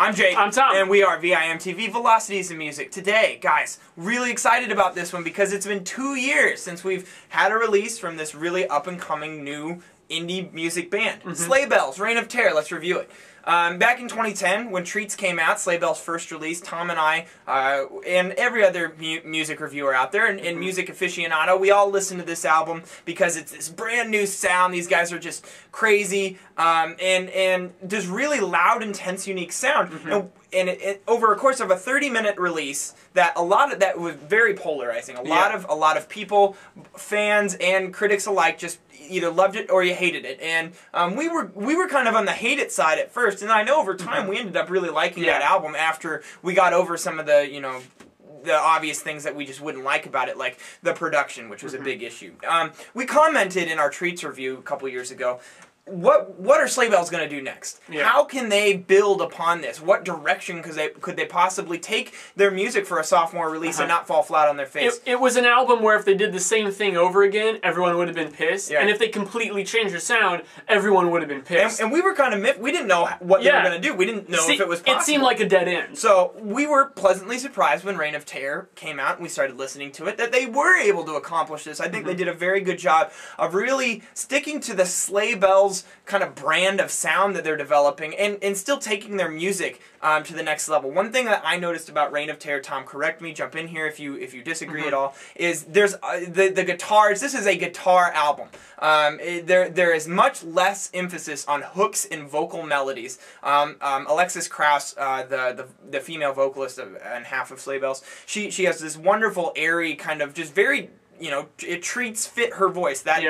I'm Jake. I'm Tom. And we are VIMTV Velocities in Music. Today, guys, really excited about this one because it's been 2 years since we've had a release from this really up-and-coming new indie music band. Sleigh Bells, Reign of Terror. Let's review it. Back in 2010, when Treats came out, Sleigh Bells' first release, Tom and I, and every other music reviewer out there, and music aficionado, we all listened to this album because it's this brand new sound. These guys are just crazy, and just really loud, intense, unique sound. And over a course of a 30-minute release, that was very polarizing. A lot of people, fans and critics alike, just either loved it or you hated it. And we were kind of on the hate it side at first, and I know over time we ended up really liking that album after we got over some of the the obvious things that we just wouldn't like about it, like the production, which was a big issue. We commented in our Treats review a couple years ago, what are Sleigh Bells going to do next? How can they build upon this? What direction could they possibly take their music for a sophomore release and not fall flat on their face? It was an album where if they did the same thing over again, everyone would have been pissed. And if they completely changed their sound, everyone would have been pissed. And we were kind of we didn't know what they were going to do. We didn't know if it was possible. It seemed like a dead end. So we were pleasantly surprised when Reign of Terror came out and we started listening to it that they were able to accomplish this. I think they did a very good job of really sticking to the Sleigh Bells kind of brand of sound that they're developing and still taking their music to the next level. One thing that I noticed about Reign of Terror, Tom, correct me, jump in here if you disagree at all, is there's the guitars. This is a guitar album. There is much less emphasis on hooks and vocal melodies. Alexis Krauss, the female vocalist and half of Sleigh Bells, she has this wonderful, airy, kind of just very, Treats fit her voice. That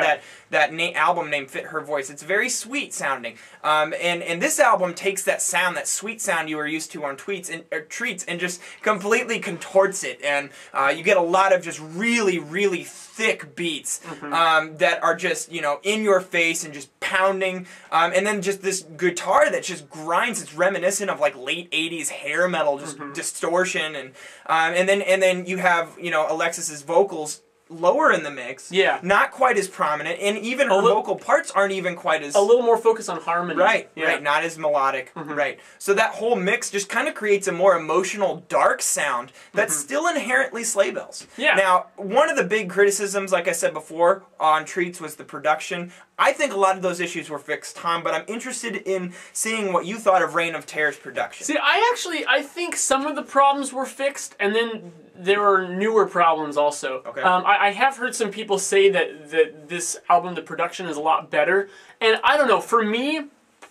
album name fit her voice. It's very sweet sounding. And this album takes that sound, that sweet sound you were used to on Treats, and just completely contorts it. And you get a lot of just really, really thick beats that are just, in your face and just pounding. And then just this guitar that just grinds. It's reminiscent of like late 80s hair metal, just distortion. And then you have, Alexis's vocals lower in the mix, not quite as prominent, and even her vocal parts aren't even quite as... A little more focused on harmony. Right, not as melodic, right. So that whole mix just kind of creates a more emotional, dark sound that's still inherently Sleigh Bells. Now, one of the big criticisms, like I said before, on Treats was the production. I think a lot of those issues were fixed, Tom, but I'm interested in seeing what you thought of Reign of Terror's production. See, I think some of the problems were fixed, and then there are newer problems also. Okay. I have heard some people say that this album, the production, is a lot better, and I don't know, for me,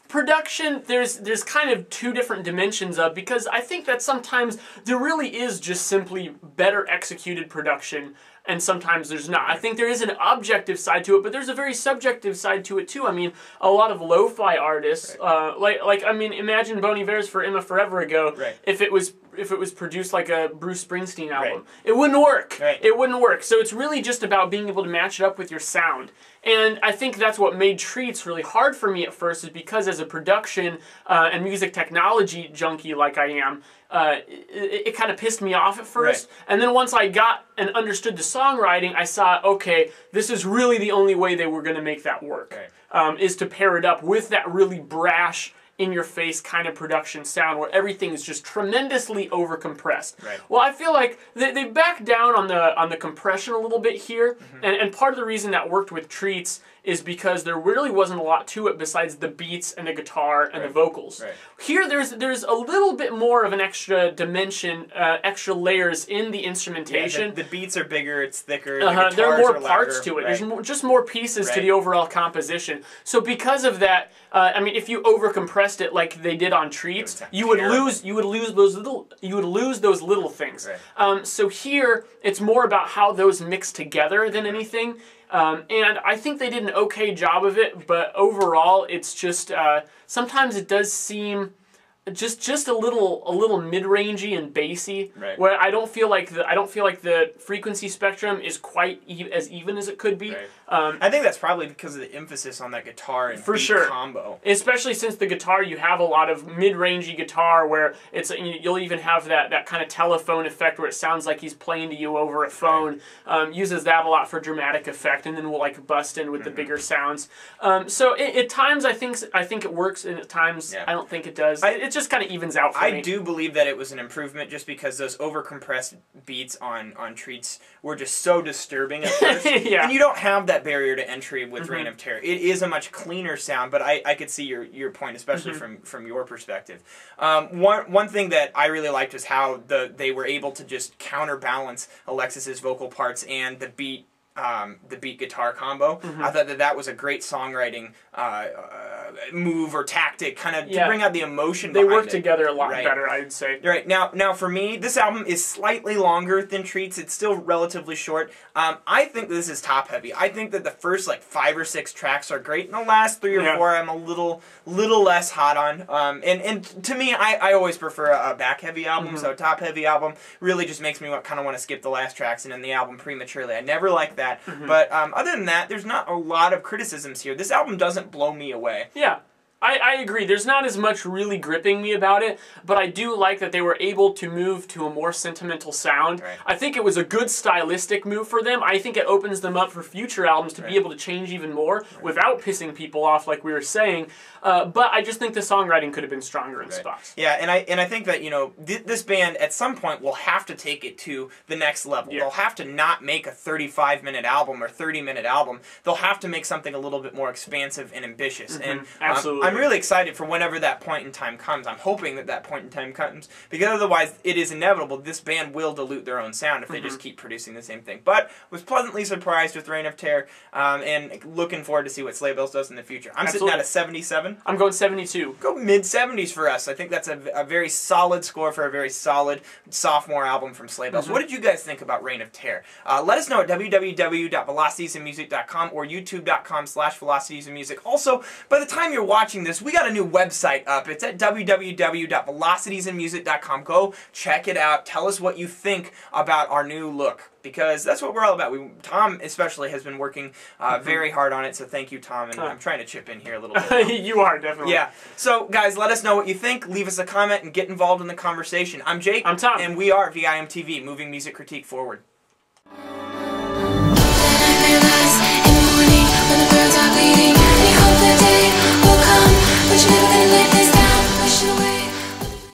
production, there's kind of two different dimensions of, because I think that sometimes there really is just simply better executed production, and sometimes there's not. I think there is an objective side to it, but there's a very subjective side to it too. I mean, a lot of lo-fi artists, imagine Bon Iver's For Emma Forever Ago, if it was produced like a Bruce Springsteen album. It wouldn't work. It wouldn't work. So it's really just about being able to match it up with your sound. And I think that's what made Treats really hard for me at first, is because as a production and music technology junkie like I am, it kind of pissed me off at first. And then once I got and understood the songwriting, I saw, okay, this is really the only way they were going to make that work, is to pair it up with that really brash, in-your-face kind of production sound where everything is just tremendously over-compressed. Well, I feel like they backed down on the compression a little bit here, and part of the reason that worked with Treats is because there really wasn't a lot to it besides the beats and the guitar and the vocals. Here, there's a little bit more of an extra dimension, extra layers in the instrumentation. Yeah, the beats are bigger, it's thicker, there are more parts to it. There's just more pieces to the overall composition. So because of that, I mean, if you over-compressed it like they did on Treats, you would lose those little things. So here, it's more about how those mix together than anything. And I think they did an okay job of it, but overall, it's just sometimes it does seem just a little mid-rangey and bassy, where I don't feel like the frequency spectrum is quite as even as it could be. I think that's probably because of the emphasis on that guitar and beat combo. Especially since the guitar, you have a lot of mid-rangey guitar where you'll even have that kind of telephone effect where it sounds like he's playing to you over a phone. Uses that a lot for dramatic effect, and then we'll like bust in with the bigger sounds. So at times I think it works, and at times I don't think it does. just kind of evens out for me. I do believe that it was an improvement just because those overcompressed beats on Treats were just so disturbing at first. Yeah. And you don't have that barrier to entry with Reign of Terror. It is a much cleaner sound, but I could see your point, especially from your perspective. One thing that I really liked was how they were able to just counterbalance Alexis's vocal parts and the beat guitar combo. I thought that was a great songwriting move or tactic, kind of to bring out the emotion behind it. They work together a lot better, I'd say. Right. Now for me, this album is slightly longer than Treats. It's still relatively short. I think this is top-heavy. I think that the first, like, 5 or 6 tracks are great, and the last 3 or 4 I'm a little less hot on. And to me, I always prefer a back-heavy album, so a top-heavy album really just makes me kind of want to skip the last tracks and end the album prematurely. I never like that. But other than that, there's not a lot of criticisms here. This album doesn't blow me away. Yeah. I agree. There's not as much really gripping me about it, but I do like that they were able to move to a more sentimental sound. Right. I think it was a good stylistic move for them. I think it opens them up for future albums to be able to change even more without pissing people off, like we were saying. But I just think the songwriting could have been stronger in spots. Yeah, and I think that, you know, this band at some point will have to take it to the next level. They'll have to not make a 35-minute album or 30-minute album. They'll have to make something a little bit more expansive and ambitious. And absolutely. I'm really excited for whenever that point in time comes. I'm hoping that point in time comes, because otherwise it is inevitable. This band will dilute their own sound if they just keep producing the same thing. But was pleasantly surprised with Reign of Terror, and looking forward to see what Sleigh Bells does in the future. I'm sitting at a 77. I'm going 72. Go mid-70s for us. I think that's a very solid score for a very solid sophomore album from Sleigh Bells. What did you guys think about Reign of Terror? Let us know at www.velocitiesandmusic.com or youtube.com/velocitiesandmusic. Also, by the time you're watching this, we got a new website up. It's at www.velocitiesandmusic.com. Go check it out. Tell us what you think about our new look, because that's what we're all about. Tom especially has been working very hard on it, so thank you, Tom, and I'm trying to chip in here a little bit. You are, definitely. Yeah. So, guys, let us know what you think. Leave us a comment and get involved in the conversation. I'm Jake. I'm Tom. And we are VIMTV, moving music critique forward.